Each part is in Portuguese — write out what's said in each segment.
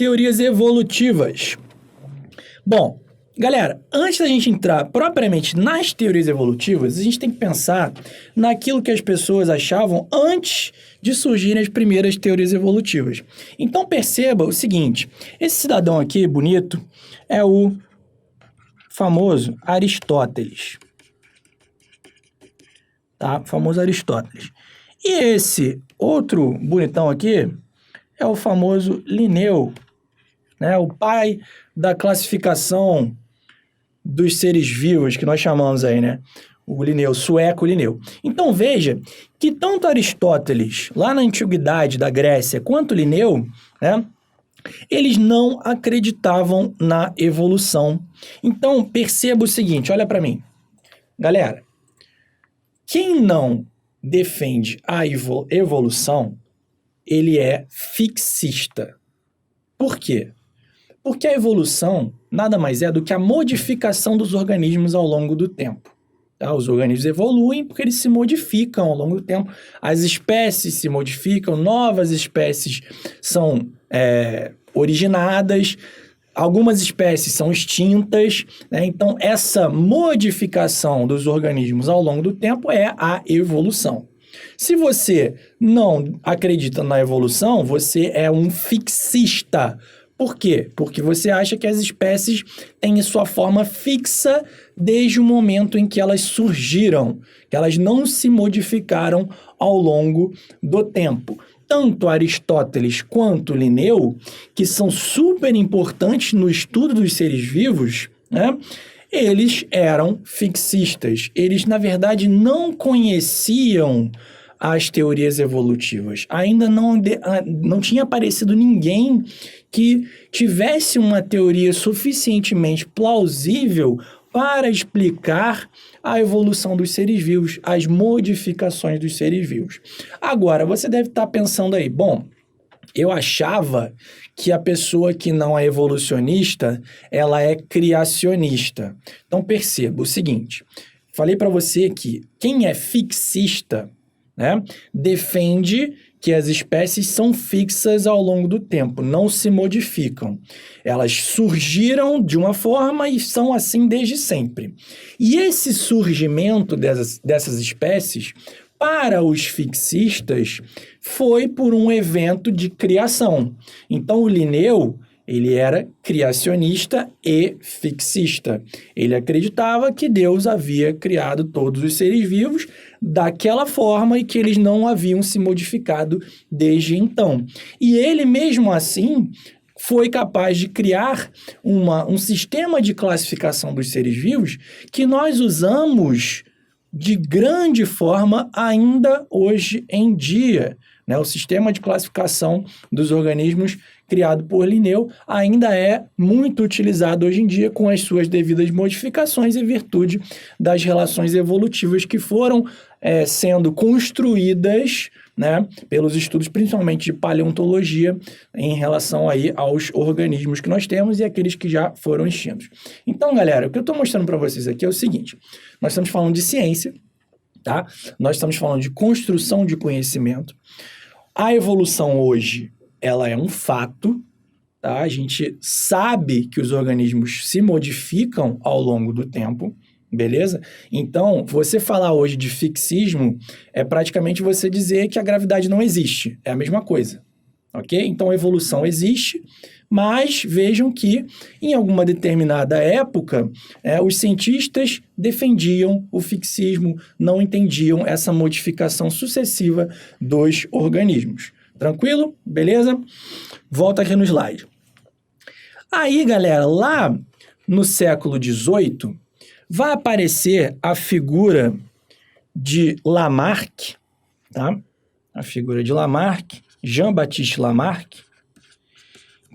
Teorias evolutivas. Bom, galera, antes da gente entrar propriamente nas teorias evolutivas, a gente tem que pensar naquilo que as pessoas achavam antes de surgirem as primeiras teorias evolutivas. Então perceba o seguinte, esse cidadão aqui, bonito, é o famoso Aristóteles. Tá? O famoso Aristóteles. E esse outro bonitão aqui é o famoso Linneu, né? O pai da classificação dos seres vivos, que nós chamamos aí, né? O Linneu, sueco Linneu. Então veja que tanto Aristóteles, lá na antiguidade da Grécia, quanto Linneu, né? Eles não acreditavam na evolução. Então perceba o seguinte, olha para mim. Galera, quem não defende a evolução, ele é fixista. Por quê? Porque a evolução nada mais é do que a modificação dos organismos ao longo do tempo. Tá? Os organismos evoluem porque eles se modificam ao longo do tempo. As espécies se modificam, novas espécies são originadas, algumas espécies são extintas, né? Então, essa modificação dos organismos ao longo do tempo é a evolução. Se você não acredita na evolução, você é um fixista. Por quê? Porque você acha que as espécies têm sua forma fixa desde o momento em que elas surgiram, que elas não se modificaram ao longo do tempo. Tanto Aristóteles quanto Linneu, que são super importantes no estudo dos seres vivos, né? Eles eram fixistas. Eles, na verdade, não conheciam as teorias evolutivas. Ainda não tinha aparecido ninguém que tivesse uma teoria suficientemente plausível para explicar a evolução dos seres vivos, as modificações dos seres vivos. Agora, você deve estar pensando aí, bom, eu achava que a pessoa que não é evolucionista, ela é criacionista. Então, perceba o seguinte, falei para você que quem é fixista, né, defende que as espécies são fixas ao longo do tempo, não se modificam. Elas surgiram de uma forma e são assim desde sempre. E esse surgimento dessas espécies, para os fixistas, foi por um evento de criação. Então, o Linneu, ele era criacionista e fixista. Ele acreditava que Deus havia criado todos os seres vivos daquela forma e que eles não haviam se modificado desde então. E ele, mesmo assim, foi capaz de criar um sistema de classificação dos seres vivos que nós usamos de grande forma ainda hoje em dia. Né? O sistema de classificação dos organismos criado por Linneu ainda é muito utilizado hoje em dia com as suas devidas modificações em virtude das relações evolutivas que foram sendo construídas, né, pelos estudos principalmente de paleontologia em relação aí aos organismos que nós temos e aqueles que já foram extintos. Então, galera, o que eu estou mostrando para vocês aqui é o seguinte, nós estamos falando de ciência, tá? Nós estamos falando de construção de conhecimento. A evolução hoje, ela é um fato, tá? A gente sabe que os organismos se modificam ao longo do tempo, beleza? Então, você falar hoje de fixismo é praticamente você dizer que a gravidade não existe. É a mesma coisa, ok? Então, a evolução existe, mas vejam que em alguma determinada época, os cientistas defendiam o fixismo, não entendiam essa modificação sucessiva dos organismos. Tranquilo? Beleza? Volta aqui no slide. Aí, galera, lá no século XVIII, vai aparecer a figura de Lamarck, tá? A figura de Lamarck, Jean-Baptiste Lamarck,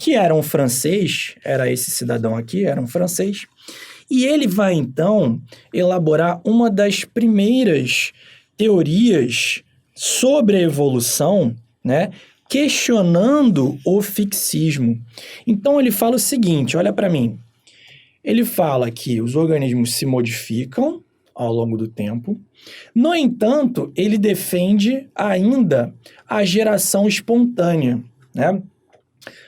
que era um francês, era esse cidadão aqui, era um francês, e ele vai, então, elaborar uma das primeiras teorias sobre a evolução, né, questionando o fixismo. Então, ele fala o seguinte, olha para mim, ele fala que os organismos se modificam ao longo do tempo, no entanto, ele defende ainda a geração espontânea, né?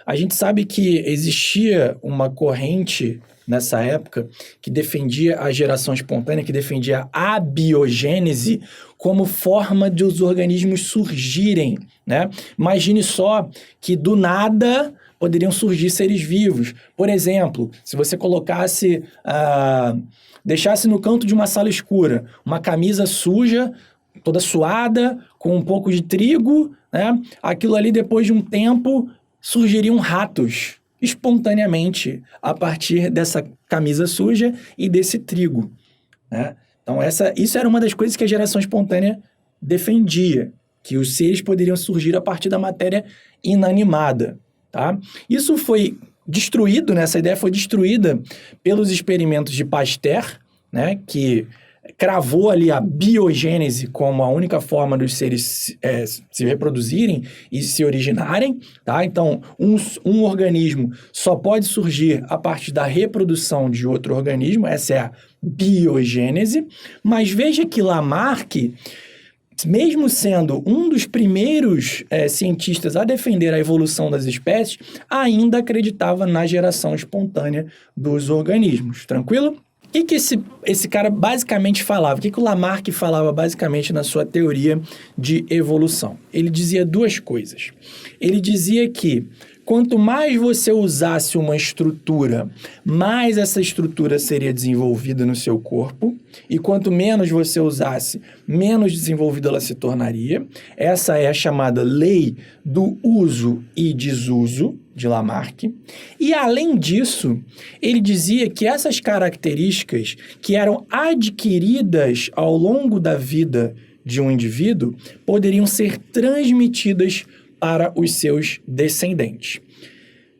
A gente sabe que existia uma corrente nessa época que defendia a geração espontânea, que defendia a abiogênese como forma de os organismos surgirem, né? Imagine só que do nada poderiam surgir seres vivos. Por exemplo, se você colocasse, deixasse no canto de uma sala escura uma camisa suja, toda suada, com um pouco de trigo, né? Aquilo ali, depois de um tempo, surgiriam ratos espontaneamente a partir dessa camisa suja e desse trigo, né? Então, isso era uma das coisas que a geração espontânea defendia, que os seres poderiam surgir a partir da matéria inanimada, tá? Isso foi destruído, né? Essa ideia foi destruída pelos experimentos de Pasteur, né? Que cravou ali a biogênese como a única forma dos seres se reproduzirem e se originarem, tá? Então, um organismo só pode surgir a partir da reprodução de outro organismo, essa é a biogênese, mas veja que Lamarck, mesmo sendo um dos primeiros cientistas a defender a evolução das espécies, ainda acreditava na geração espontânea dos organismos, tranquilo? O que esse cara basicamente falava? O que o Lamarck falava basicamente na sua teoria de evolução? Ele dizia duas coisas. Ele dizia que quanto mais você usasse uma estrutura, mais essa estrutura seria desenvolvida no seu corpo, e quanto menos você usasse, menos desenvolvida ela se tornaria. Essa é a chamada lei do uso e desuso de Lamarck. E, além disso, ele dizia que essas características que eram adquiridas ao longo da vida de um indivíduo poderiam ser transmitidas para os seus descendentes.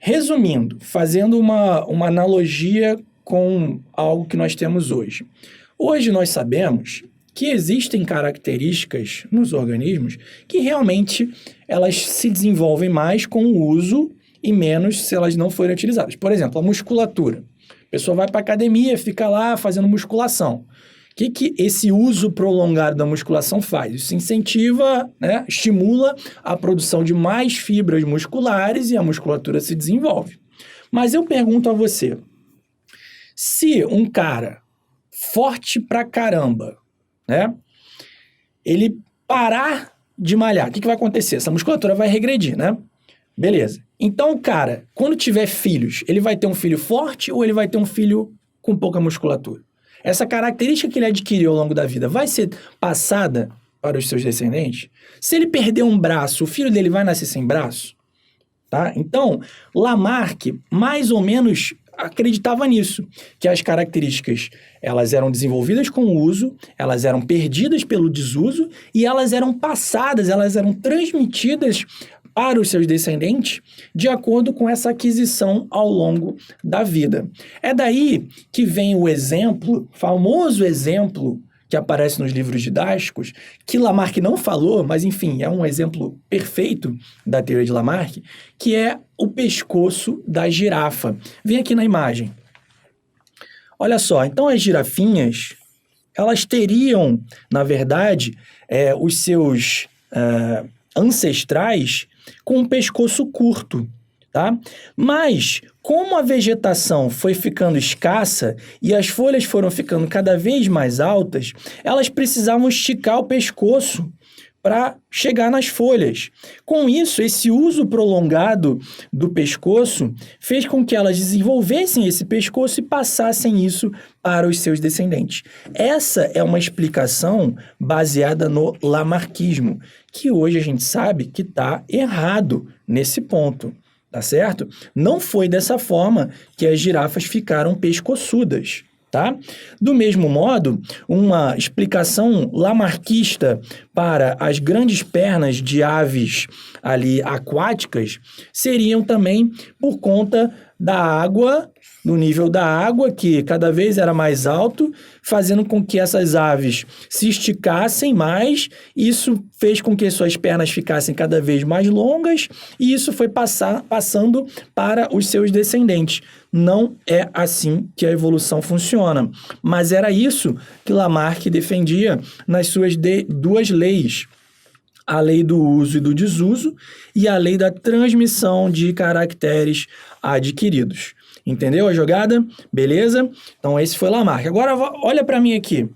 Resumindo, fazendo uma analogia com algo que nós temos hoje. Hoje nós sabemos que existem características nos organismos que realmente elas se desenvolvem mais com o uso e menos se elas não forem utilizadas. Por exemplo, a musculatura. A pessoa vai para a academia, fica lá fazendo musculação. O que esse uso prolongado da musculação faz? Isso incentiva, né, estimula a produção de mais fibras musculares e a musculatura se desenvolve. Mas eu pergunto a você, se um cara forte pra caramba, né, ele parar de malhar, o que vai acontecer? Essa musculatura vai regredir, né? Beleza. Então, o cara, quando tiver filhos, ele vai ter um filho forte ou ele vai ter um filho com pouca musculatura? Essa característica que ele adquiriu ao longo da vida vai ser passada para os seus descendentes? Se ele perder um braço, o filho dele vai nascer sem braço? Tá? Então, Lamarck mais ou menos acreditava nisso, que as características elas eram desenvolvidas com o uso, elas eram perdidas pelo desuso e elas eram passadas, elas eram transmitidas para os seus descendentes de acordo com essa aquisição ao longo da vida. É daí que vem o exemplo, famoso exemplo que aparece nos livros didáticos, que Lamarck não falou, mas enfim, é um exemplo perfeito da teoria de Lamarck, que é o pescoço da girafa. Vem aqui na imagem. Olha só, então as girafinhas, elas teriam, na verdade, os seus ancestrais com um pescoço curto, tá? Mas, como a vegetação foi ficando escassa e as folhas foram ficando cada vez mais altas, elas precisavam esticar o pescoço para chegar nas folhas. Com isso, esse uso prolongado do pescoço fez com que elas desenvolvessem esse pescoço e passassem isso para os seus descendentes. Essa é uma explicação baseada no lamarquismo, que hoje a gente sabe que está errado nesse ponto, tá certo? Não foi dessa forma que as girafas ficaram pescoçudas. Tá? Do mesmo modo, uma explicação lamarquista para as grandes pernas de aves ali aquáticas seriam também por conta da água, do nível da água, que cada vez era mais alto, fazendo com que essas aves se esticassem mais, isso fez com que suas pernas ficassem cada vez mais longas, e isso foi passando para os seus descendentes. Não é assim que a evolução funciona, mas era isso que Lamarck defendia nas suas duas leis. a lei do uso e do desuso e a lei da transmissão de caracteres adquiridos. Entendeu a jogada? Beleza? Então, esse foi Lamarck. Agora, olha para mim aqui.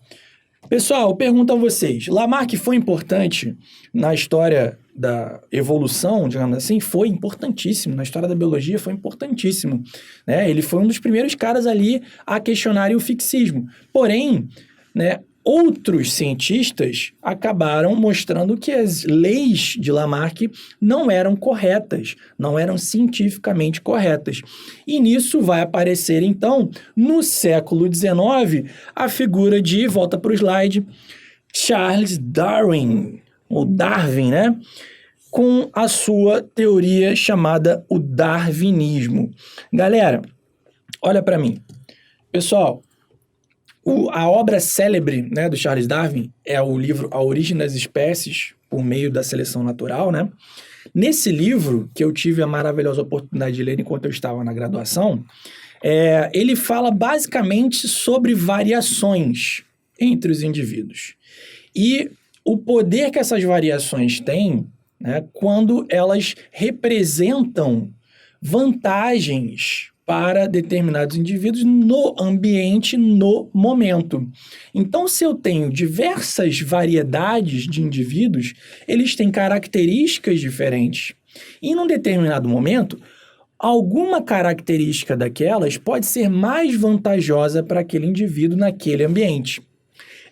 Pessoal, eu pergunto a vocês, Lamarck foi importante na história da evolução, digamos assim? Foi importantíssimo, na história da biologia foi importantíssimo, né? Ele foi um dos primeiros caras ali a questionarem o fixismo. Porém, né, outros cientistas acabaram mostrando que as leis de Lamarck não eram corretas, não eram cientificamente corretas. E nisso vai aparecer, então, no século XIX, a figura de, volta para o slide, Charles Darwin, ou Darwin, né? Com a sua teoria chamada o darwinismo. Galera, olha para mim. Pessoal, a obra célebre, né, do Charles Darwin é o livro A Origem das Espécies por Meio da Seleção Natural, né? Nesse livro, que eu tive a maravilhosa oportunidade de ler enquanto eu estava na graduação, ele fala basicamente sobre variações entre os indivíduos. E o poder que essas variações têm, né, quando elas representam vantagens para determinados indivíduos no ambiente, no momento. Então, se eu tenho diversas variedades de indivíduos, eles têm características diferentes. E num determinado momento, alguma característica daquelas pode ser mais vantajosa para aquele indivíduo naquele ambiente.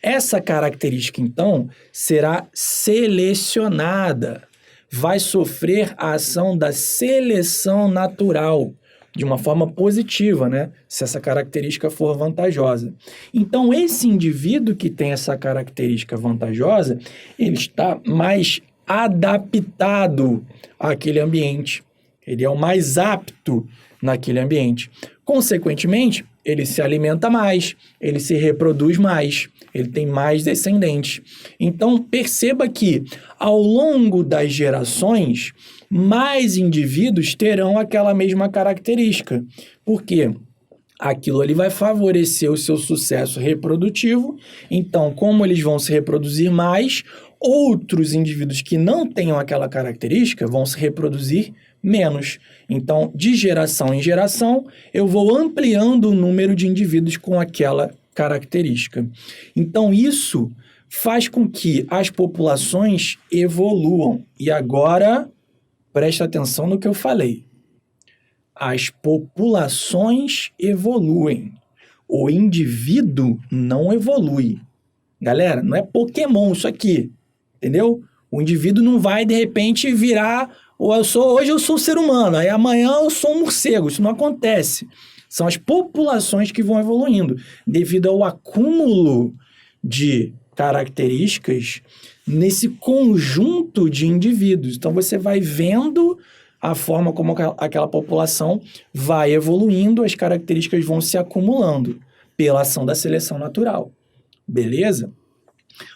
Essa característica, então, será selecionada, vai sofrer a ação da seleção natural, de uma forma positiva, né? Se essa característica for vantajosa. Então, esse indivíduo que tem essa característica vantajosa, ele está mais adaptado àquele ambiente. Ele é o mais apto naquele ambiente. Consequentemente, ele se alimenta mais, ele se reproduz mais, ele tem mais descendentes. Então, perceba que, ao longo das gerações, mais indivíduos terão aquela mesma característica. Por quê? Aquilo ali vai favorecer o seu sucesso reprodutivo. Então, como eles vão se reproduzir mais, outros indivíduos que não tenham aquela característica vão se reproduzir menos. Então, de geração em geração, eu vou ampliando o número de indivíduos com aquela característica. Então, isso faz com que as populações evoluam. E agora, presta atenção no que eu falei. As populações evoluem. O indivíduo não evolui. Galera, não é Pokémon isso aqui, entendeu? O indivíduo não vai, de repente, virar... hoje eu sou um ser humano, aí amanhã eu sou um morcego. Isso não acontece. São as populações que vão evoluindo, devido ao acúmulo de características nesse conjunto de indivíduos. Então, você vai vendo a forma como aquela população vai evoluindo, as características vão se acumulando pela ação da seleção natural. Beleza?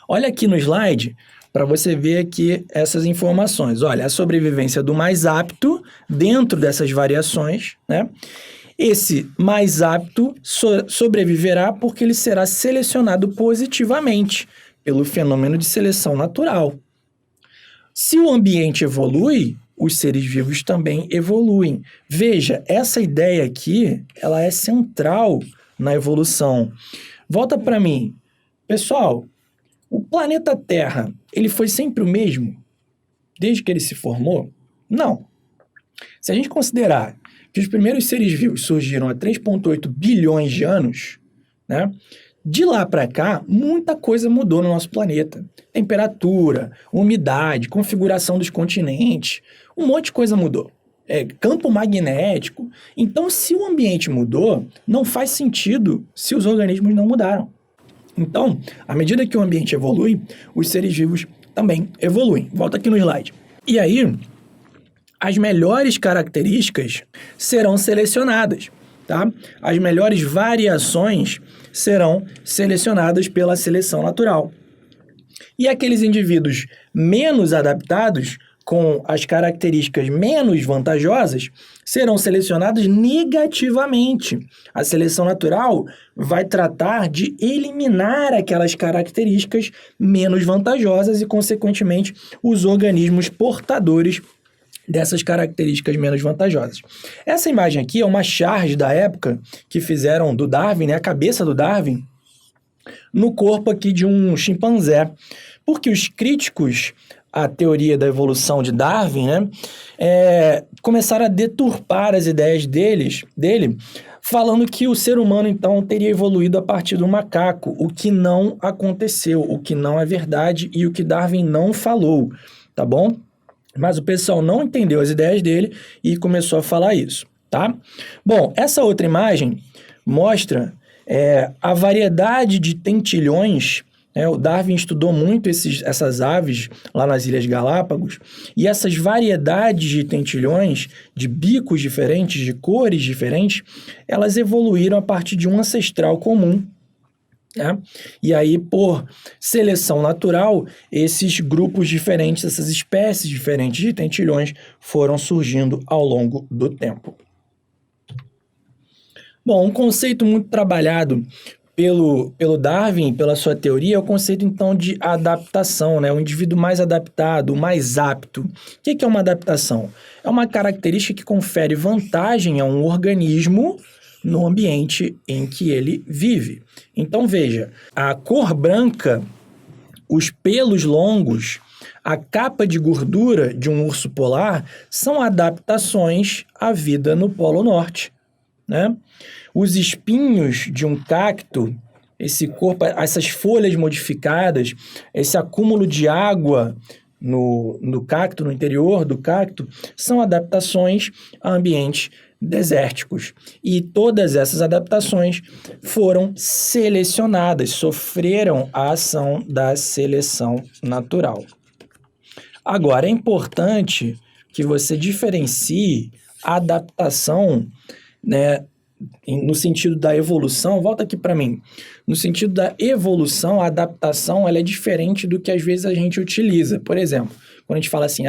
Olha aqui no slide para você ver aqui essas informações. Olha, a sobrevivência do mais apto dentro dessas variações, né? Esse mais apto sobreviverá porque ele será selecionado positivamente pelo fenômeno de seleção natural. Se o ambiente evolui, os seres vivos também evoluem. Veja, essa ideia aqui, ela é central na evolução. Volta para mim. Pessoal, o planeta Terra, ele foi sempre o mesmo desde que ele se formou? Não. Se a gente considerar que os primeiros seres vivos surgiram há 3,8 bilhões de anos, né? De lá para cá, muita coisa mudou no nosso planeta. Temperatura, umidade, configuração dos continentes, um monte de coisa mudou. Campo magnético. Então, se o ambiente mudou, não faz sentido se os organismos não mudaram. Então, à medida que o ambiente evolui, os seres vivos também evoluem. Volta aqui no slide. E aí, as melhores características serão selecionadas, tá? As melhores variações serão selecionadas pela seleção natural. E aqueles indivíduos menos adaptados com as características menos vantajosas serão selecionados negativamente. A seleção natural vai tratar de eliminar aquelas características menos vantajosas e, consequentemente, os organismos portadores dessas características menos vantajosas. Essa imagem aqui é uma charge da época que fizeram do Darwin, né, a cabeça do Darwin, no corpo aqui de um chimpanzé. Porque os críticos à teoria da evolução de Darwin, né, começaram a deturpar as ideias dele, falando que o ser humano, então, teria evoluído a partir do macaco, o que não aconteceu, o que não é verdade e o que Darwin não falou, tá bom? Mas o pessoal não entendeu as ideias dele e começou a falar isso, tá? Bom, essa outra imagem mostra a variedade de tentilhões. O Darwin estudou muito essas aves lá nas Ilhas Galápagos, e essas variedades de tentilhões, de bicos diferentes, de cores diferentes, elas evoluíram a partir de um ancestral comum. E aí, por seleção natural, esses grupos diferentes, essas espécies diferentes de tentilhões foram surgindo ao longo do tempo. Bom, um conceito muito trabalhado pelo Darwin, pela sua teoria, é o conceito, então, de adaptação, né? O indivíduo mais adaptado, o mais apto. O que é uma adaptação? É uma característica que confere vantagem a um organismo no ambiente em que ele vive. Então, veja, a cor branca, os pelos longos, a capa de gordura de um urso polar são adaptações à vida no Polo Norte, né? Os espinhos de um cacto, esse corpo, essas folhas modificadas, esse acúmulo de água no cacto, no interior do cacto, são adaptações a ambientes desérticos. E todas essas adaptações foram selecionadas, sofreram a ação da seleção natural. Agora, é importante que você diferencie a adaptação, né, no sentido da evolução. Volta aqui para mim. No sentido da evolução, a adaptação ela é diferente do que às vezes a gente utiliza. Por exemplo, quando a gente fala assim,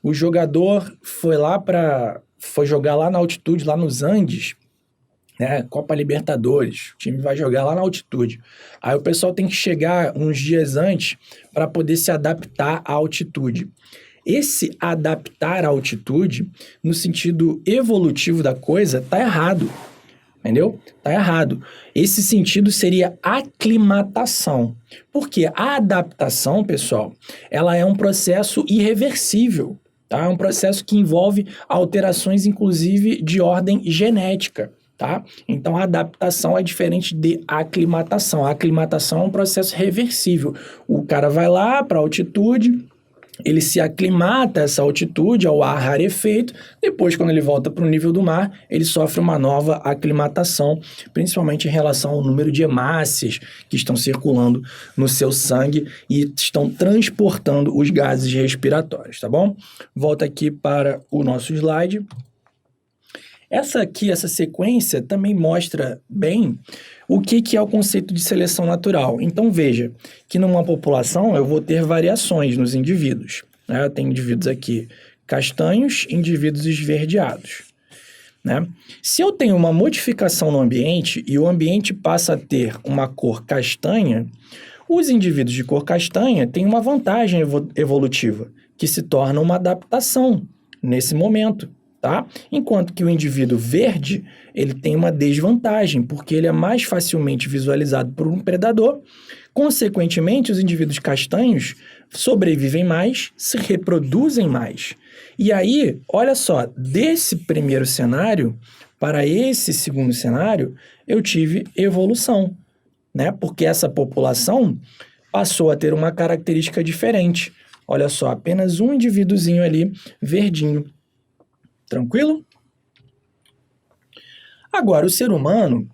o jogador foi jogar lá na altitude, lá nos Andes, né, Copa Libertadores, o time vai jogar lá na altitude. Aí o pessoal tem que chegar uns dias antes para poder se adaptar à altitude. Esse adaptar à altitude, no sentido evolutivo da coisa, tá errado. Entendeu? Tá errado. Esse sentido seria aclimatação. Porque a adaptação, pessoal, ela é um processo irreversível. Tá? É um processo que envolve alterações, inclusive, de ordem genética. Tá? Então, a adaptação é diferente de aclimatação. A aclimatação é um processo reversível. O cara vai lá para a altitude, ele se aclimata a essa altitude, ao ar rarefeito. Depois, quando ele volta para o nível do mar, ele sofre uma nova aclimatação, principalmente em relação ao número de hemácias que estão circulando no seu sangue e estão transportando os gases respiratórios, tá bom? Volta aqui para o nosso slide. Essa sequência também mostra bem o que é o conceito de seleção natural. Então, veja que numa população eu vou ter variações nos indivíduos, né? Eu tenho indivíduos aqui castanhos, indivíduos esverdeados, né? Se eu tenho uma modificação no ambiente e o ambiente passa a ter uma cor castanha, os indivíduos de cor castanha têm uma vantagem evolutiva, que se torna uma adaptação nesse momento. Tá? Enquanto que o indivíduo verde, ele tem uma desvantagem, porque ele é mais facilmente visualizado por um predador. Consequentemente, os indivíduos castanhos sobrevivem mais, se reproduzem mais. E aí, olha só, desse primeiro cenário para esse segundo cenário, eu tive evolução, né? Porque essa população passou a ter uma característica diferente. Olha só, apenas um indivíduozinho ali, verdinho. Tranquilo? Agora, o ser humano,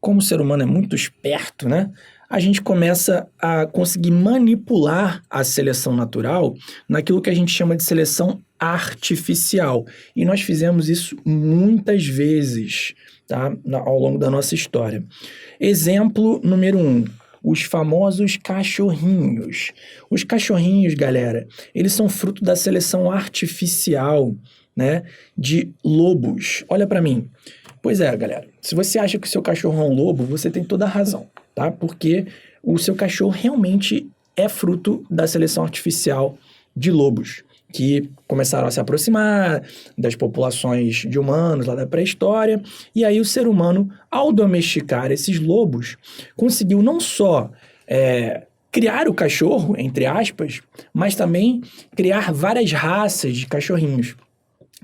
como o ser humano é muito esperto, né? A gente começa a conseguir manipular a seleção natural naquilo que a gente chama de seleção artificial. E nós fizemos isso muitas vezes, tá? Ao longo da nossa história. Exemplo número 1. os famosos cachorrinhos. Os cachorrinhos, galera, eles são fruto da seleção artificial, né, de lobos. Olha para mim. Pois é, galera, se você acha que o seu cachorro é um lobo, você tem toda a razão, tá? Porque o seu cachorro realmente é fruto da seleção artificial de lobos, que começaram a se aproximar das populações de humanos lá da pré-história, e aí o ser humano, ao domesticar esses lobos, conseguiu não só criar o cachorro, entre aspas, mas também criar várias raças de cachorrinhos.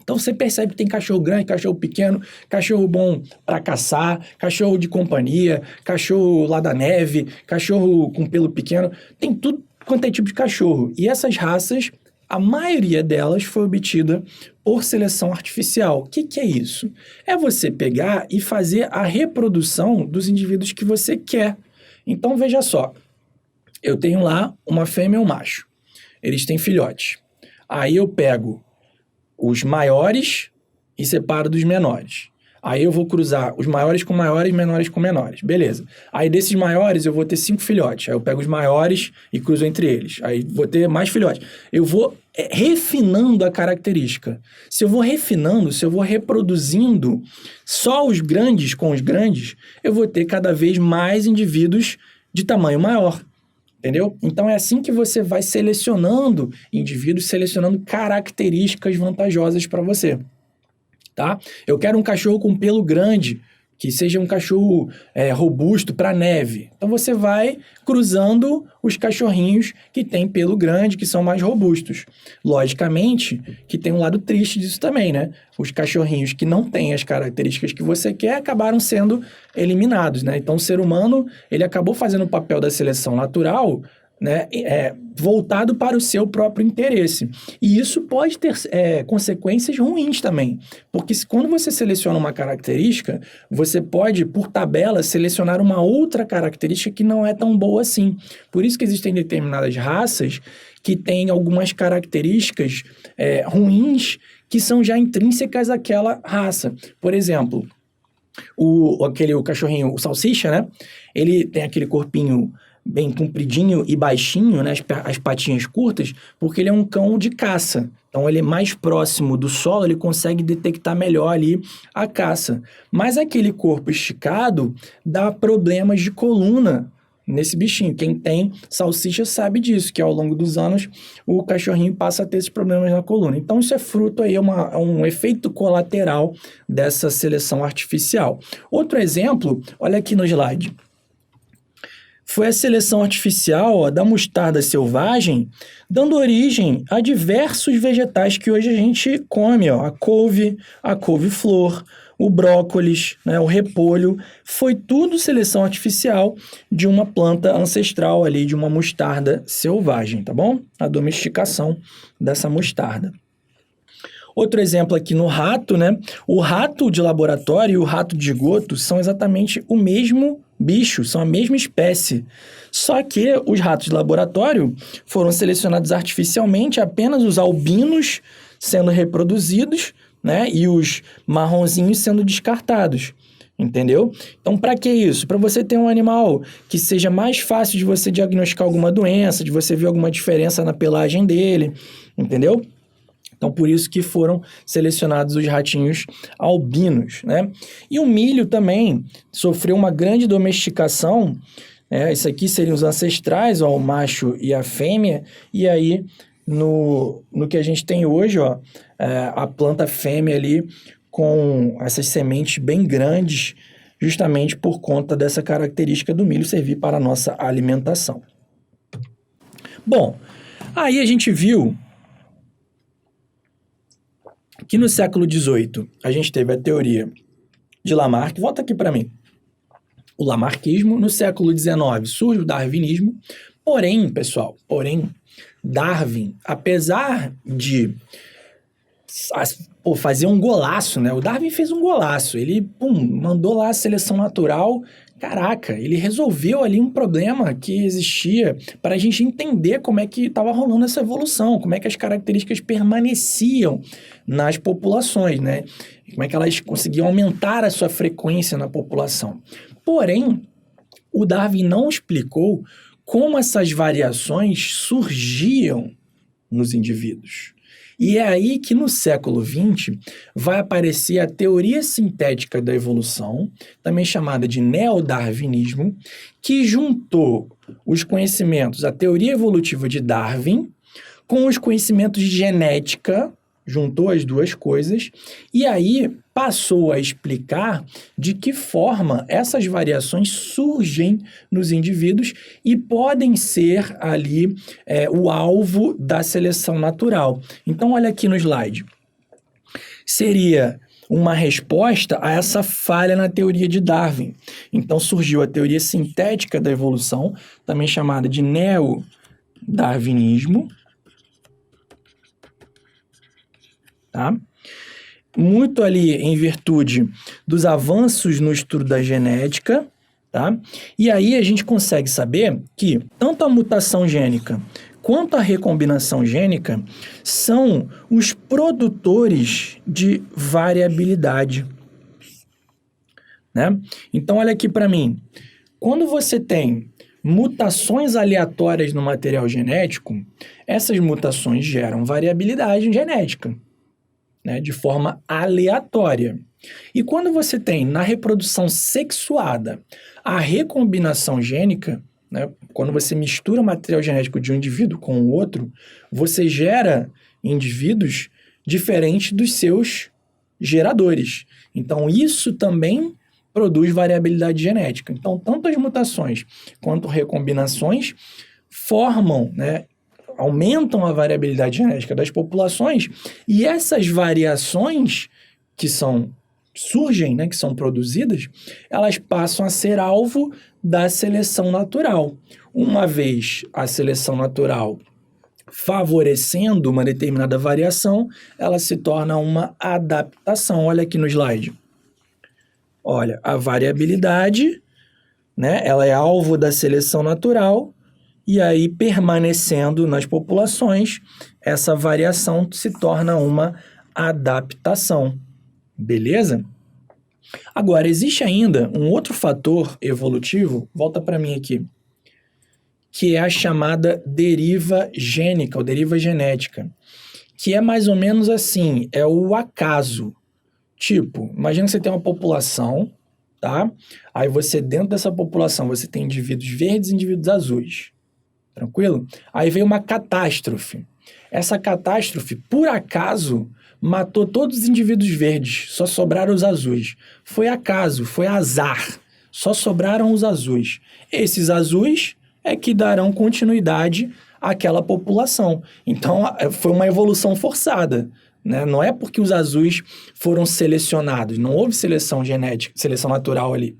Então você percebe que tem cachorro grande, cachorro pequeno, cachorro bom para caçar, cachorro de companhia, cachorro lá da neve, cachorro com pelo pequeno, tem tudo quanto é tipo de cachorro. E essas raças, a maioria delas foi obtida por seleção artificial. O que é isso? É você pegar e fazer a reprodução dos indivíduos que você quer. Então veja só, eu tenho lá uma fêmea e um macho. Eles têm filhotes. Aí eu pego os maiores e separo dos menores. Aí eu vou cruzar os maiores com maiores, menores com menores. Beleza. Aí desses maiores eu vou ter 5 filhotes. Aí eu pego os maiores e cruzo entre eles. Aí vou ter mais filhotes. Eu vou refinando a característica. Se eu vou refinando, se eu vou reproduzindo só os grandes com os grandes, eu vou ter cada vez mais indivíduos de tamanho maior. Entendeu? Então é assim que você vai selecionando indivíduos, selecionando características vantajosas para você, tá? Eu quero um cachorro com pelo grande, que seja um cachorro robusto para neve. Então você vai cruzando os cachorrinhos que têm pelo grande, que são mais robustos. Logicamente que tem um lado triste disso também, né? Os cachorrinhos que não têm as características que você quer acabaram sendo eliminados, né? Então o ser humano, ele acabou fazendo o papel da seleção natural, né, voltado para o seu próprio interesse. E isso pode ter consequências ruins também, porque quando você seleciona uma característica, você pode, por tabela, selecionar uma outra característica que não é tão boa assim. Por isso que existem determinadas raças que têm algumas características ruins que são já intrínsecas àquela raça. Por exemplo, o cachorrinho, o salsicha, né? Ele tem aquele corpinho bem compridinho e baixinho, né, as patinhas curtas, porque ele é um cão de caça. Então, ele é mais próximo do solo, ele consegue detectar melhor ali a caça. Mas aquele corpo esticado dá problemas de coluna nesse bichinho. Quem tem salsicha sabe disso, que ao longo dos anos o cachorrinho passa a ter esses problemas na coluna. Então, isso é fruto aí, um efeito colateral dessa seleção artificial. Outro exemplo, olha aqui no slide. Foi a seleção artificial da mostarda selvagem, dando origem a diversos vegetais que hoje a gente come, a couve-flor, o brócolis, né, o repolho. Foi tudo seleção artificial de uma planta ancestral ali, de uma mostarda selvagem, tá bom? A domesticação dessa mostarda. Outro exemplo aqui no rato, né? O rato de laboratório e o rato de esgoto são exatamente o mesmo bicho, são a mesma espécie. Só que os ratos de laboratório foram selecionados artificialmente, apenas os albinos sendo reproduzidos, né? E os marronzinhos sendo descartados. Entendeu? Então, para que isso? Para você ter um animal que seja mais fácil de você diagnosticar alguma doença, de você ver alguma diferença na pelagem dele, entendeu? Então, por isso que foram selecionados os ratinhos albinos, né? E o milho também sofreu uma grande domesticação, né? Isso aqui seriam os ancestrais, ó, o macho e a fêmea, e aí no que a gente tem hoje, ó, a planta fêmea ali com essas sementes bem grandes, justamente por conta dessa característica do milho servir para a nossa alimentação. Bom, aí a gente viu que no século XVIII a gente teve a teoria de Lamarck. Volta aqui para mim. O lamarckismo. No século XIX surge o darwinismo. Porém, pessoal, Darwin, apesar de fazer um golaço, né? O Darwin fez um golaço. Ele mandou lá a seleção natural. Caraca, ele resolveu ali um problema que existia para a gente entender como é que estava rolando essa evolução, como é que as características permaneciam nas populações, né? Como é que elas conseguiam aumentar a sua frequência na população. Porém, o Darwin não explicou como essas variações surgiam nos indivíduos. E é aí que no século XX vai aparecer a teoria sintética da evolução, também chamada de neodarwinismo, que juntou os conhecimentos, a teoria evolutiva de Darwin, com os conhecimentos de genética, juntou as duas coisas, e aí passou a explicar de que forma essas variações surgem nos indivíduos e podem ser ali o alvo da seleção natural. Então, olha aqui no slide. Seria uma resposta a essa falha na teoria de Darwin. Então, surgiu a teoria sintética da evolução, também chamada de neodarwinismo, tá? Muito ali em virtude dos avanços no estudo da genética, tá? E aí a gente consegue saber que tanto a mutação gênica quanto a recombinação gênica são os produtores de variabilidade, né? Então olha aqui para mim, quando você tem mutações aleatórias no material genético, essas mutações geram variabilidade genética, né, de forma aleatória. E quando você tem na reprodução sexuada a recombinação gênica, né, quando você mistura o material genético de um indivíduo com o outro, você gera indivíduos diferentes dos seus geradores. Então, isso também produz variabilidade genética. Então, tanto as mutações quanto recombinações formam, né, aumentam a variabilidade genética das populações, e essas variações que surgem, né, que são produzidas, elas passam a ser alvo da seleção natural. Uma vez a seleção natural favorecendo uma determinada variação, ela se torna uma adaptação. Olha aqui no slide. Olha, a variabilidade, né, ela é alvo da seleção natural, e aí, permanecendo nas populações, essa variação se torna uma adaptação. Beleza? Agora, existe ainda um outro fator evolutivo, volta para mim aqui, que é a chamada deriva gênica, ou deriva genética, que é mais ou menos assim, é o acaso. Tipo, imagina que você tem uma população, tá? Aí você, dentro dessa população, você tem indivíduos verdes e indivíduos azuis. Tranquilo? Aí veio uma catástrofe. Essa catástrofe, por acaso, matou todos os indivíduos verdes, só sobraram os azuis. Foi acaso, foi azar, só sobraram os azuis. Esses azuis é que darão continuidade àquela população. Então, foi uma evolução forçada, né? Não é porque os azuis foram selecionados, não houve seleção genética, seleção natural ali.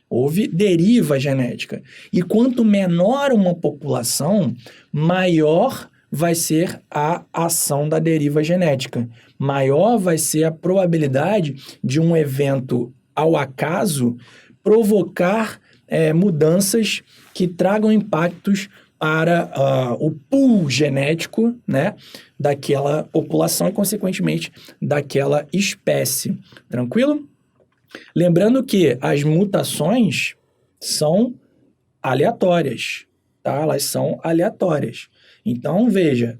Houve deriva genética. E quanto menor uma população, maior vai ser a ação da deriva genética. Maior vai ser a probabilidade de um evento ao acaso provocar mudanças que tragam impactos para o pool genético, né, daquela população e, consequentemente, daquela espécie. Tranquilo? Lembrando que as mutações são aleatórias, tá? Elas são aleatórias. Então, veja,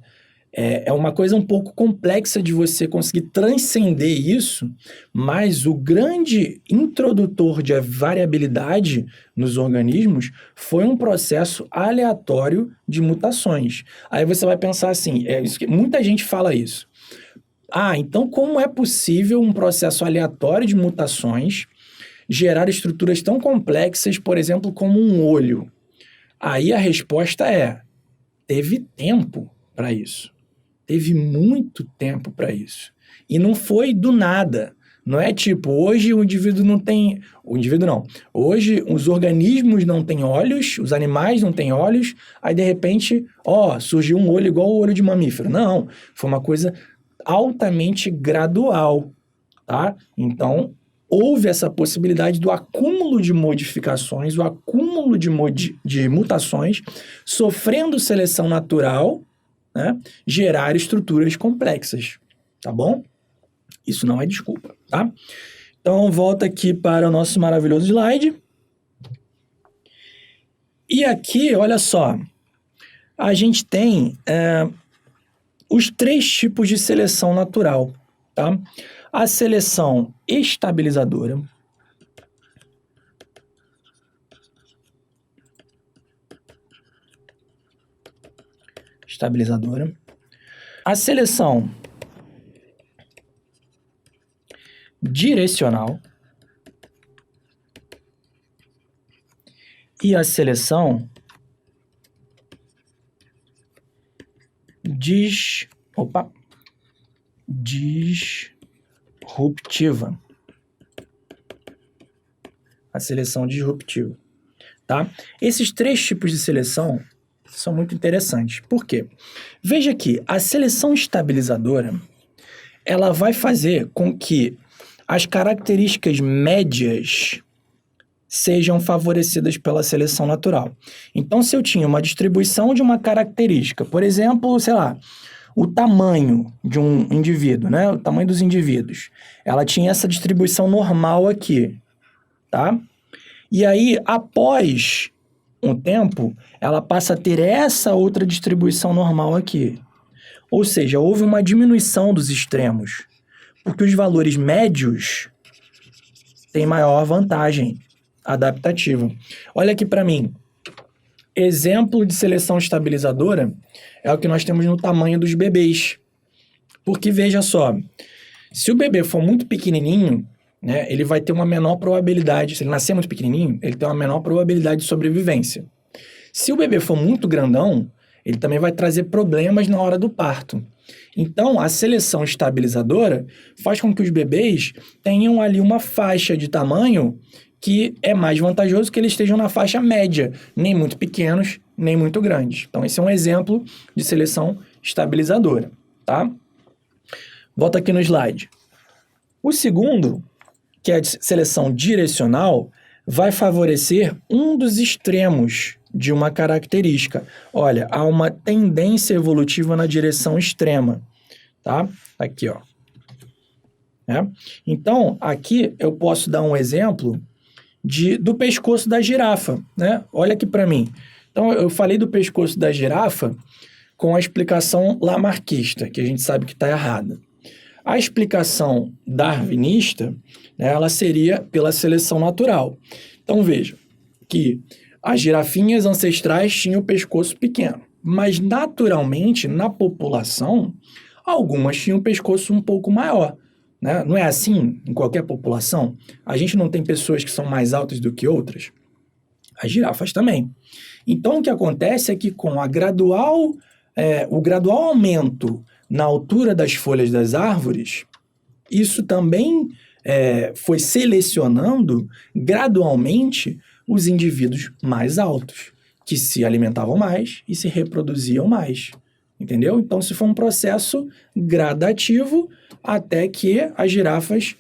é uma coisa um pouco complexa de você conseguir transcender isso, mas o grande introdutor de variabilidade nos organismos foi um processo aleatório de mutações. Aí você vai pensar assim, muita gente fala isso. Então como é possível um processo aleatório de mutações gerar estruturas tão complexas, por exemplo, como um olho? Aí a resposta teve tempo para isso. Teve muito tempo para isso. E não foi do nada. Não é tipo, hoje o indivíduo não tem... O indivíduo não. Hoje os organismos não têm olhos, os animais não têm olhos, aí de repente, surgiu um olho igual o olho de mamífero. Não, foi uma coisa altamente gradual, tá? Então, houve essa possibilidade do acúmulo de modificações, o acúmulo de mutações, sofrendo seleção natural, né, gerar estruturas complexas, tá bom? Isso não é desculpa, tá? Então, volta aqui para o nosso maravilhoso slide. E aqui, olha só, a gente tem os 3 tipos de seleção natural, tá? A seleção estabilizadora, a seleção direcional e a seleção disruptiva. A seleção disruptiva, tá? Esses 3 tipos de seleção são muito interessantes. Por quê? Veja que a seleção estabilizadora, ela vai fazer com que as características médias sejam favorecidas pela seleção natural. Então, se eu tinha uma distribuição de uma característica, por exemplo, sei lá, o tamanho de um indivíduo, né? O tamanho dos indivíduos. Ela tinha essa distribuição normal aqui, tá? E aí, após um tempo, ela passa a ter essa outra distribuição normal aqui. Ou seja, houve uma diminuição dos extremos, porque os valores médios têm maior vantagem adaptativa. Olha aqui para mim. Exemplo de seleção estabilizadora é o que nós temos no tamanho dos bebês. Porque, veja só, se o bebê for muito pequenininho, né, ele vai ter uma menor probabilidade, se ele nascer muito pequenininho, ele tem uma menor probabilidade de sobrevivência. Se o bebê for muito grandão, ele também vai trazer problemas na hora do parto. Então, a seleção estabilizadora faz com que os bebês tenham ali uma faixa de tamanho que é mais vantajoso que eles estejam na faixa média, nem muito pequenos, nem muito grandes. Então, esse é um exemplo de seleção estabilizadora, tá? Volta aqui no slide. O segundo, que é a seleção direcional, vai favorecer um dos extremos de uma característica. Olha, há uma tendência evolutiva na direção extrema, tá? Aqui, ó. Então, aqui eu posso dar um exemplo do pescoço da girafa, né? Olha aqui para mim. Então, eu falei do pescoço da girafa com a explicação lamarckista, que a gente sabe que está errada. A explicação darwinista, né, ela seria pela seleção natural. Então, veja que as girafinhas ancestrais tinham o pescoço pequeno, mas naturalmente, na população, algumas tinham o pescoço um pouco maior. Né? Não é assim em qualquer população? A gente não tem pessoas que são mais altas do que outras? As girafas também. Então, o que acontece é que com o gradual aumento na altura das folhas das árvores, isso também foi selecionando gradualmente os indivíduos mais altos, que se alimentavam mais e se reproduziam mais. Entendeu? Então, isso foi um processo gradativo até que as girafas,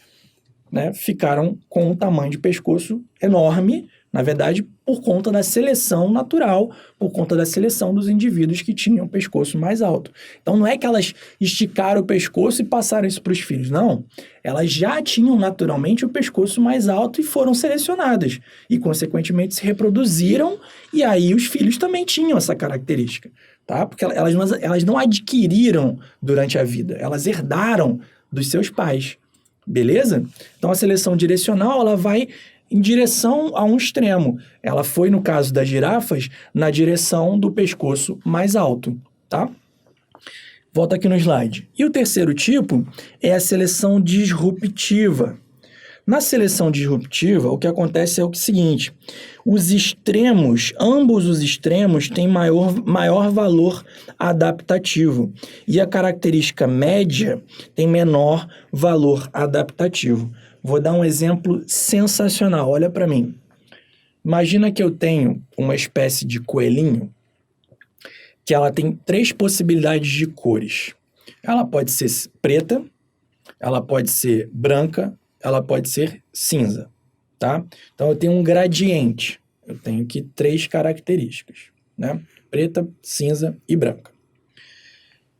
né, ficaram com um tamanho de pescoço enorme, na verdade, por conta da seleção natural, por conta da seleção dos indivíduos que tinham o pescoço mais alto. Então, não é que elas esticaram o pescoço e passaram isso para os filhos, não. Elas já tinham naturalmente o pescoço mais alto e foram selecionadas. E, consequentemente, se reproduziram e aí os filhos também tinham essa característica. Tá? Porque elas não adquiriram durante a vida, elas herdaram dos seus pais. Beleza? Então, a seleção direcional, ela vai em direção a um extremo. Ela foi, no caso das girafas, na direção do pescoço mais alto, tá? Volta aqui no slide. E o terceiro tipo é a seleção disruptiva. Na seleção disruptiva, o que acontece é o seguinte: os extremos, ambos os extremos, têm maior valor adaptativo e a característica média tem menor valor adaptativo. Vou dar um exemplo sensacional, olha para mim. Imagina que eu tenho uma espécie de coelhinho que ela tem 3 possibilidades de cores. Ela pode ser preta, ela pode ser branca, ela pode ser cinza, tá? Então, eu tenho um gradiente. Eu tenho aqui 3 características, né? Preta, cinza e branca.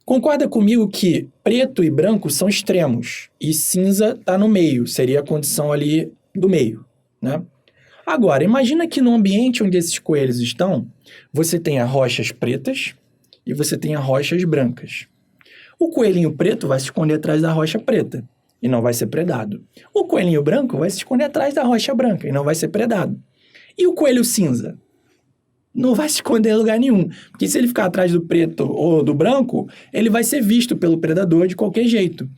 Concorda comigo que preto e branco são extremos e cinza está no meio, seria a condição ali do meio, né? Agora, imagina que no ambiente onde esses coelhos estão, você tenha rochas pretas e você tenha rochas brancas. O coelhinho preto vai se esconder atrás da rocha preta e não vai ser predado. O coelhinho branco vai se esconder atrás da rocha branca e não vai ser predado. E o coelho cinza? Não vai se esconder em lugar nenhum. Porque se ele ficar atrás do preto ou do branco, ele vai ser visto pelo predador de qualquer jeito.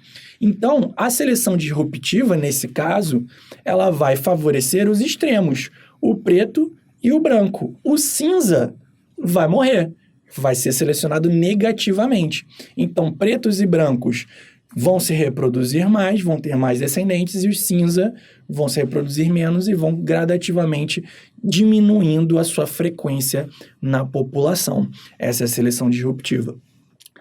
Então, a seleção disruptiva, nesse caso, ela vai favorecer os extremos, o preto e o branco. O cinza vai morrer, vai ser selecionado negativamente. Então, pretos e brancos vão se reproduzir mais, vão ter mais descendentes, e os cinza vão se reproduzir menos e vão gradativamente diminuindo a sua frequência na população. Essa é a seleção disruptiva.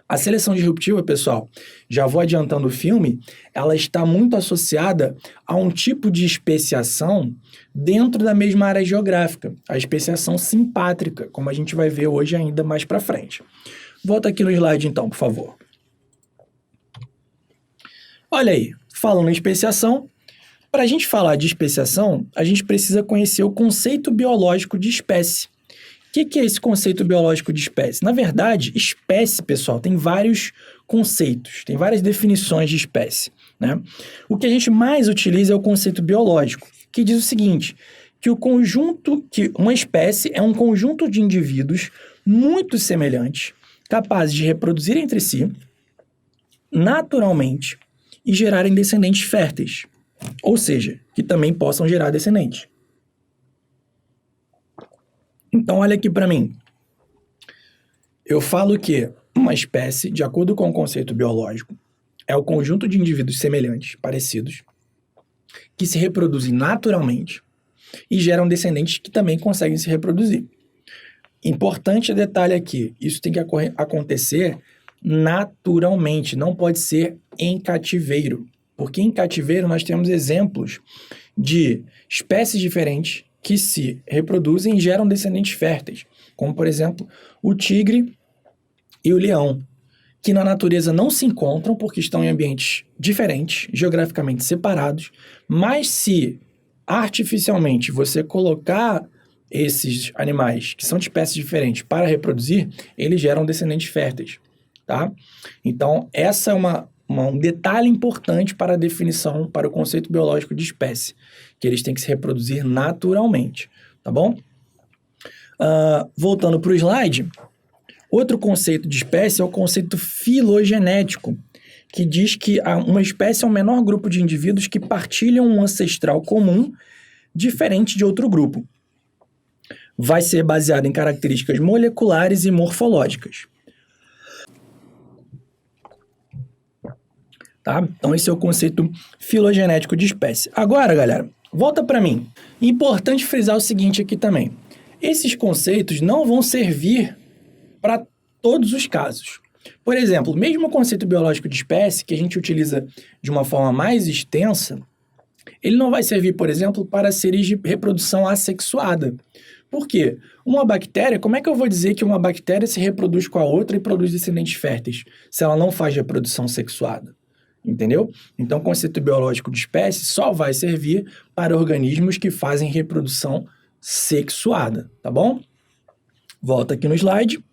A seleção disruptiva, pessoal, já vou adiantando o filme, ela está muito associada a um tipo de especiação dentro da mesma área geográfica, a especiação simpátrica, como a gente vai ver hoje ainda mais para frente. Volta aqui no slide então, por favor. Olha aí, falando em especiação, para a gente falar de especiação, a gente precisa conhecer o conceito biológico de espécie. O que é esse conceito biológico de espécie? Na verdade, espécie, pessoal, tem vários conceitos, tem várias definições de espécie, né? O que a gente mais utiliza é o conceito biológico, que diz o seguinte, que uma espécie é um conjunto de indivíduos muito semelhantes, capazes de reproduzir entre si, naturalmente, e gerarem descendentes férteis, ou seja, que também possam gerar descendentes. Então, olha aqui para mim. Eu falo que uma espécie, de acordo com o conceito biológico, é o conjunto de indivíduos semelhantes, parecidos, que se reproduzem naturalmente e geram descendentes que também conseguem se reproduzir. Importante detalhe aqui, isso tem que acontecer naturalmente, não pode ser em cativeiro, porque em cativeiro nós temos exemplos de espécies diferentes que se reproduzem e geram descendentes férteis, como, por exemplo, o tigre e o leão, que na natureza não se encontram porque estão em ambientes diferentes, geograficamente separados, mas se artificialmente você colocar esses animais, que são de espécies diferentes, para reproduzir, eles geram descendentes férteis, tá? Então, essa é um detalhe importante para a definição, para o conceito biológico de espécie, que eles têm que se reproduzir naturalmente, tá bom? Voltando para o slide, outro conceito de espécie é o conceito filogenético, que diz que uma espécie é o menor grupo de indivíduos que partilham um ancestral comum diferente de outro grupo. Vai ser baseado em características moleculares e morfológicas. Tá? Então, esse é o conceito filogenético de espécie. Agora, galera, volta para mim. Importante frisar o seguinte aqui também. Esses conceitos não vão servir para todos os casos. Por exemplo, mesmo o conceito biológico de espécie, que a gente utiliza de uma forma mais extensa, ele não vai servir, por exemplo, para seres de reprodução assexuada. Por quê? Uma bactéria, como é que eu vou dizer que uma bactéria se reproduz com a outra e produz descendentes férteis, se ela não faz reprodução sexuada? Entendeu? Então, o conceito biológico de espécie só vai servir para organismos que fazem reprodução sexuada, tá bom? Volta aqui no slide.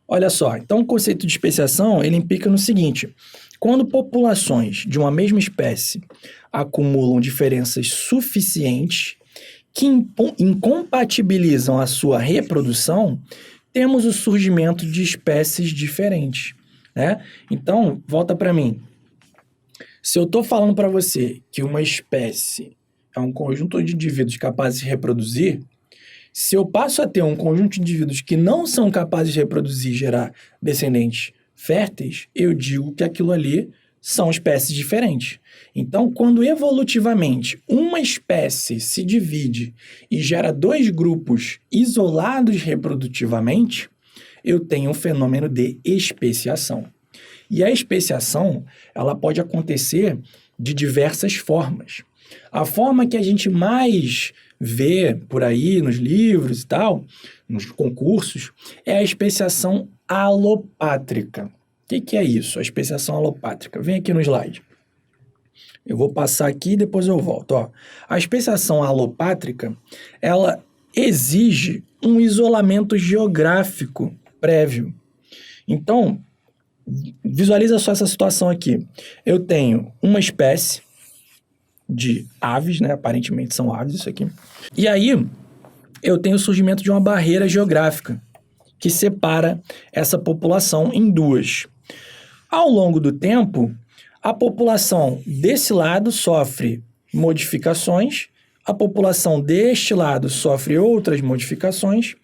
Olha só, então o conceito de especiação, ele implica no seguinte: quando populações de uma mesma espécie acumulam diferenças suficientes que incompatibilizam a sua reprodução, temos o surgimento de espécies diferentes, né? Então, volta para mim. Se eu estou falando para você que uma espécie é um conjunto de indivíduos capazes de reproduzir, se eu passo a ter um conjunto de indivíduos que não são capazes de reproduzir e gerar descendentes férteis, eu digo que aquilo ali são espécies diferentes. Então, quando evolutivamente uma espécie se divide e gera dois grupos isolados reprodutivamente, eu tenho um fenômeno de especiação. E a especiação, ela pode acontecer de diversas formas. A forma que a gente mais vê por aí nos livros e tal, nos concursos, é a especiação alopátrica. O que é isso, a especiação alopátrica? Vem aqui no slide. Eu vou passar aqui e depois eu volto. Ó, a especiação alopátrica, ela exige um isolamento geográfico prévio. Então, visualiza só essa situação aqui. Eu tenho uma espécie de aves, né? Aparentemente são aves isso aqui. E aí, eu tenho o surgimento de uma barreira geográfica que separa essa população em duas. Ao longo do tempo, a população desse lado sofre modificações, a população deste lado sofre outras modificações.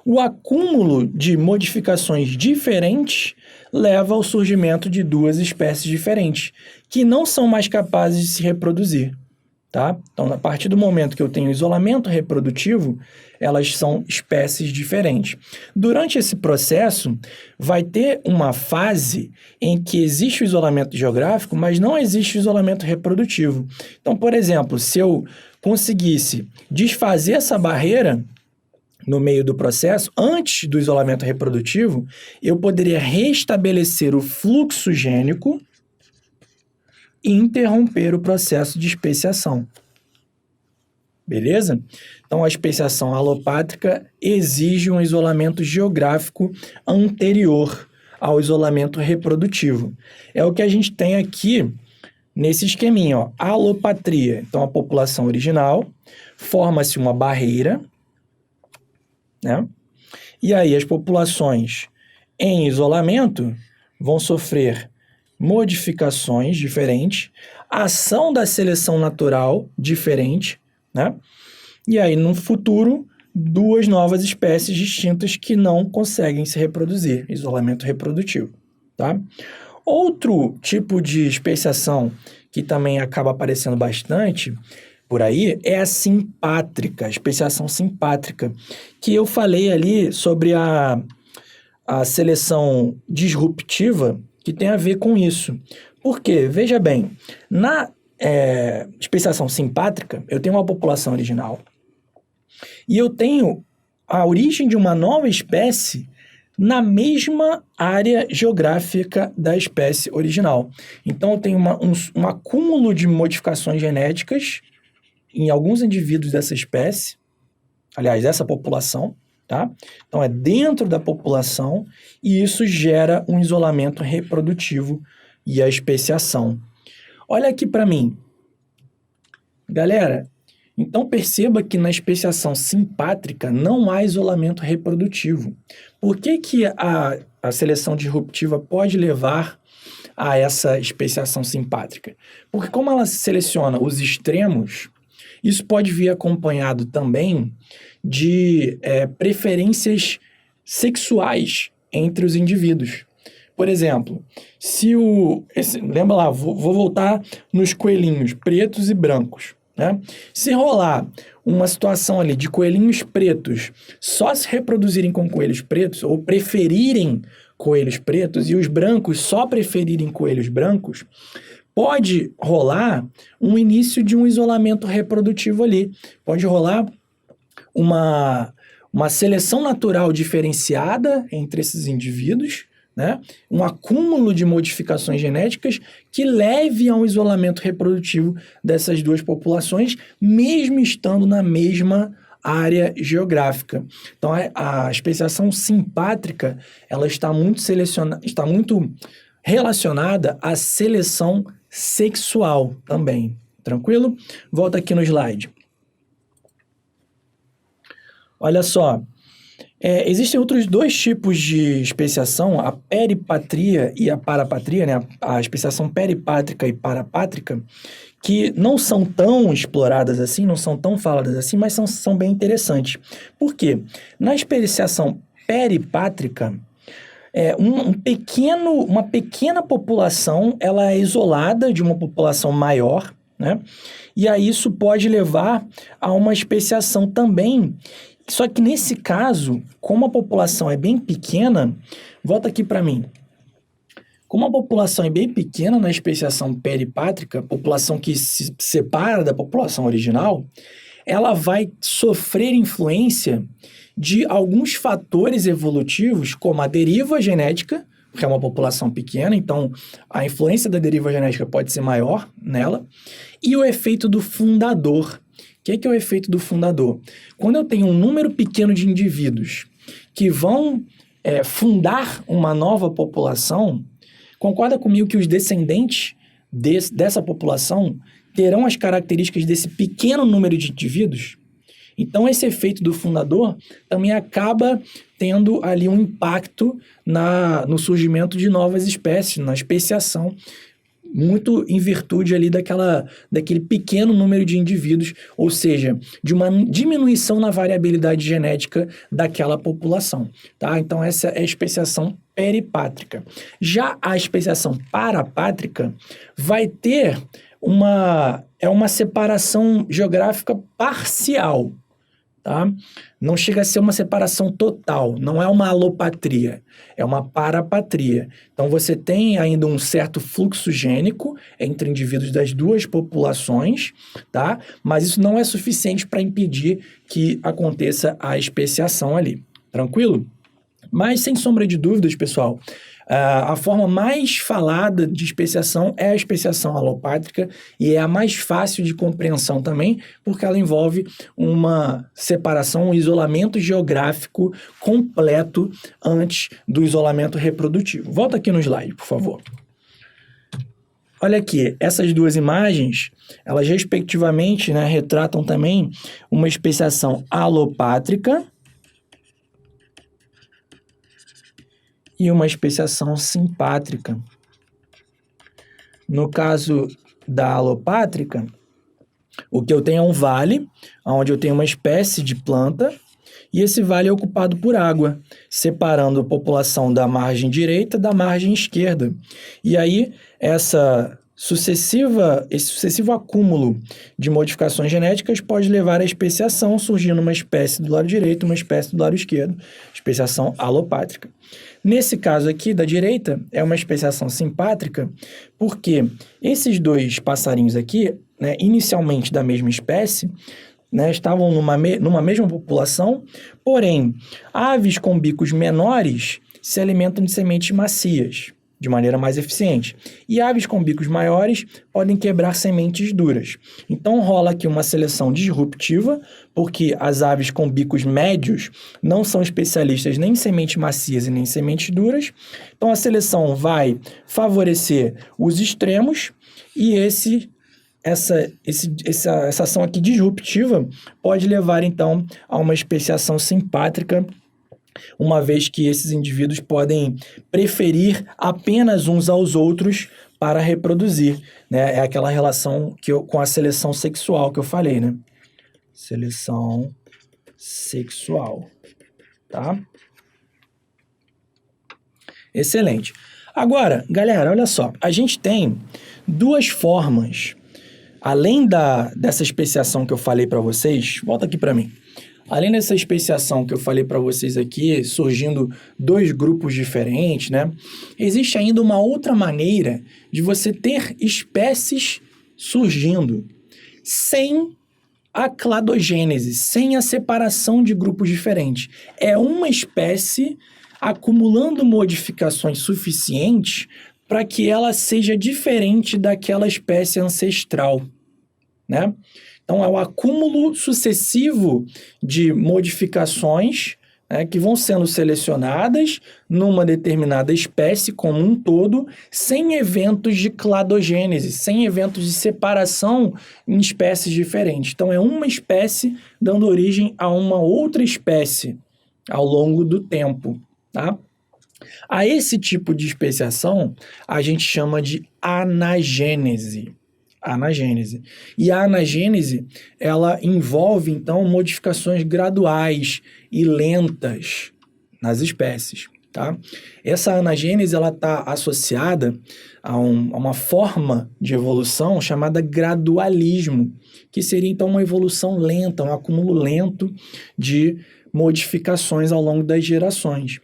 O acúmulo de modificações diferentes leva ao surgimento de duas espécies diferentes, que não são mais capazes de se reproduzir. Tá? Então, a partir do momento que eu tenho isolamento reprodutivo, elas são espécies diferentes. Durante esse processo, vai ter uma fase em que existe o isolamento geográfico, mas não existe o isolamento reprodutivo. Então, por exemplo, se eu conseguisse desfazer essa barreira no meio do processo, antes do isolamento reprodutivo, eu poderia restabelecer o fluxo gênico e interromper o processo de especiação. Beleza? Então, a especiação alopátrica exige um isolamento geográfico anterior ao isolamento reprodutivo. É o que a gente tem aqui nesse esqueminha, ó. Alopatria. Então, a população original, forma-se uma barreira, né? E aí, as populações em isolamento vão sofrer modificações diferentes, ação da seleção natural diferente, né? E aí, no futuro, duas novas espécies distintas que não conseguem se reproduzir, isolamento reprodutivo, tá? Outro tipo de especiação que também acaba aparecendo bastante por aí é a simpátrica, a especiação simpátrica, que eu falei ali sobre a seleção disruptiva, que tem a ver com isso. Por quê? Veja bem, na especiação simpátrica, eu tenho uma população original e eu tenho a origem de uma nova espécie na mesma área geográfica da espécie original. Então, eu tenho um acúmulo de modificações genéticas em alguns indivíduos dessa espécie, aliás, dessa população, tá? Então, é dentro da população e isso gera um isolamento reprodutivo e a especiação. Olha aqui para mim. Galera, então perceba que na especiação simpátrica não há isolamento reprodutivo. Por que que a seleção disruptiva pode levar a essa especiação simpátrica? Porque como ela seleciona os extremos, isso pode vir acompanhado também de preferências sexuais entre os indivíduos. Por exemplo, lembra lá, vou voltar nos coelhinhos pretos e brancos, né? Se rolar uma situação ali de coelhinhos pretos só se reproduzirem com coelhos pretos ou preferirem coelhos pretos e os brancos só preferirem coelhos brancos, pode rolar um início de um isolamento reprodutivo ali. Pode rolar uma seleção natural diferenciada entre esses indivíduos, né? Um acúmulo de modificações genéticas que leve a um isolamento reprodutivo dessas duas populações, mesmo estando na mesma área geográfica. Então, a especiação simpátrica, ela está muito relacionada à seleção sexual também. Tranquilo? Volta aqui no slide. Olha só. Existem outros dois tipos de especiação, a peripatria e a parapatria, né? A especiação peripátrica e parapátrica, que não são tão exploradas assim, não são tão faladas assim, mas são bem interessantes. Por quê? Na especiação peripátrica, uma pequena população ela é isolada de uma população maior, né? E aí isso pode levar a uma especiação também. Só que nesse caso, como a população é bem pequena, volta aqui para mim. Como a população é bem pequena na especiação peripátrica, população que se separa da população original, ela vai sofrer influência de alguns fatores evolutivos, como a deriva genética, porque é uma população pequena, então a influência da deriva genética pode ser maior nela. E o efeito do fundador. O que é o efeito do fundador? Quando eu tenho um número pequeno de indivíduos que vão fundar uma nova população, concorda comigo que os descendentes dessa população terão as características desse pequeno número de indivíduos? Então, esse efeito do fundador também acaba tendo ali um impacto no surgimento de novas espécies, na especiação, muito em virtude ali daquele pequeno número de indivíduos, ou seja, de uma diminuição na variabilidade genética daquela população, tá? Então, essa é a especiação peripátrica. Já a especiação parapátrica vai ter uma separação geográfica parcial, tá? Não chega a ser uma separação total, não é uma alopatria, é uma parapatria. Então, você tem ainda um certo fluxo gênico entre indivíduos das duas populações, tá? Mas isso não é suficiente para impedir que aconteça a especiação ali, tranquilo? Mas, sem sombra de dúvidas, pessoal, a forma mais falada de especiação é a especiação alopátrica e é a mais fácil de compreensão também, porque ela envolve uma separação, um isolamento geográfico completo antes do isolamento reprodutivo. Volta aqui no slide, por favor. Olha aqui, essas duas imagens, elas respectivamente, né, retratam também uma especiação alopátrica e uma especiação simpátrica. No caso da alopátrica, o que eu tenho é um vale, onde eu tenho uma espécie de planta, e esse vale é ocupado por água, separando a população da margem direita da margem esquerda. E aí, esse sucessivo acúmulo de modificações genéticas pode levar à especiação, surgindo uma espécie do lado direito e uma espécie do lado esquerdo, especiação alopátrica. Nesse caso aqui, da direita, é uma especiação simpátrica, porque esses dois passarinhos aqui, né, inicialmente da mesma espécie, né, estavam numa mesma população, porém, aves com bicos menores se alimentam de sementes macias, de maneira mais eficiente. E aves com bicos maiores podem quebrar sementes duras. Então rola aqui uma seleção disruptiva, porque as aves com bicos médios não são especialistas nem em sementes macias e nem em sementes duras. Então a seleção vai favorecer os extremos e essa ação aqui disruptiva pode levar então a uma especiação simpátrica, uma vez que esses indivíduos podem preferir apenas uns aos outros para reproduzir, né? É aquela relação com a seleção sexual que eu falei, né? Seleção sexual, tá? Excelente. Agora, galera, olha só. A gente tem duas formas, além dessa especiação que eu falei para vocês, volta aqui para mim. Além dessa especiação que eu falei para vocês aqui, surgindo dois grupos diferentes, né? Existe ainda uma outra maneira de você ter espécies surgindo sem a cladogênese, sem a separação de grupos diferentes. É uma espécie acumulando modificações suficientes para que ela seja diferente daquela espécie ancestral, né? Então, é o acúmulo sucessivo de modificações, né, que vão sendo selecionadas numa determinada espécie como um todo, sem eventos de cladogênese, sem eventos de separação em espécies diferentes. Então, é uma espécie dando origem a uma outra espécie ao longo do tempo, tá? A esse tipo de especiação, a gente chama de anagênese. Anagênese. E a anagênese, ela envolve, então, modificações graduais e lentas nas espécies, tá? Essa anagênese, ela está associada a uma forma de evolução chamada gradualismo, que seria, então, uma evolução lenta, um acúmulo lento de modificações ao longo das gerações.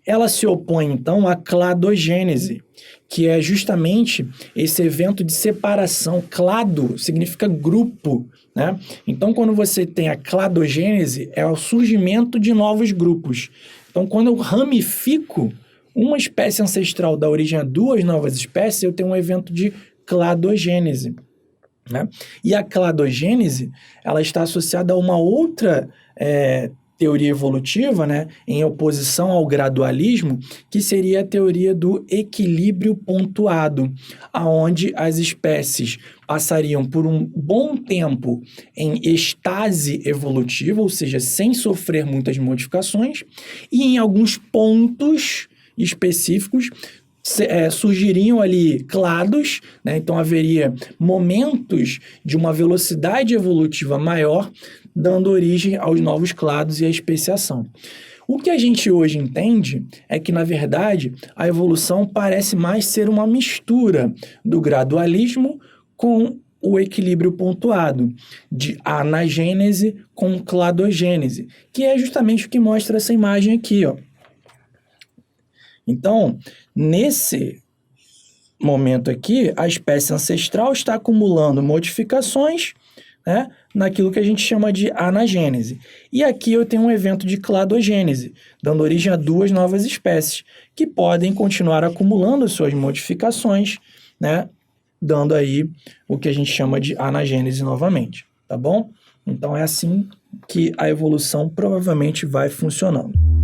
Ela se opõe, então, à cladogênese, que é justamente esse evento de separação. Clado significa grupo, né? Então, quando você tem a cladogênese, é o surgimento de novos grupos. Então, quando eu ramifico uma espécie ancestral dá origem a duas novas espécies, eu tenho um evento de cladogênese, né? E a cladogênese, ela está associada a uma outra teoria evolutiva, né, em oposição ao gradualismo, que seria a teoria do equilíbrio pontuado, aonde as espécies passariam por um bom tempo em estase evolutiva, ou seja, sem sofrer muitas modificações, e em alguns pontos específicos surgiriam ali clados, né? Então haveria momentos de uma velocidade evolutiva maior, dando origem aos novos clados e à especiação. O que a gente hoje entende é que, na verdade, a evolução parece mais ser uma mistura do gradualismo com o equilíbrio pontuado, de anagênese com cladogênese, que é justamente o que mostra essa imagem aqui, ó. Então, nesse momento aqui, a espécie ancestral está acumulando modificações, né, naquilo que a gente chama de anagênese. E aqui eu tenho um evento de cladogênese, dando origem a duas novas espécies, que podem continuar acumulando suas modificações, né, dando aí o que a gente chama de anagênese novamente, tá bom? Então é assim que a evolução provavelmente vai funcionando.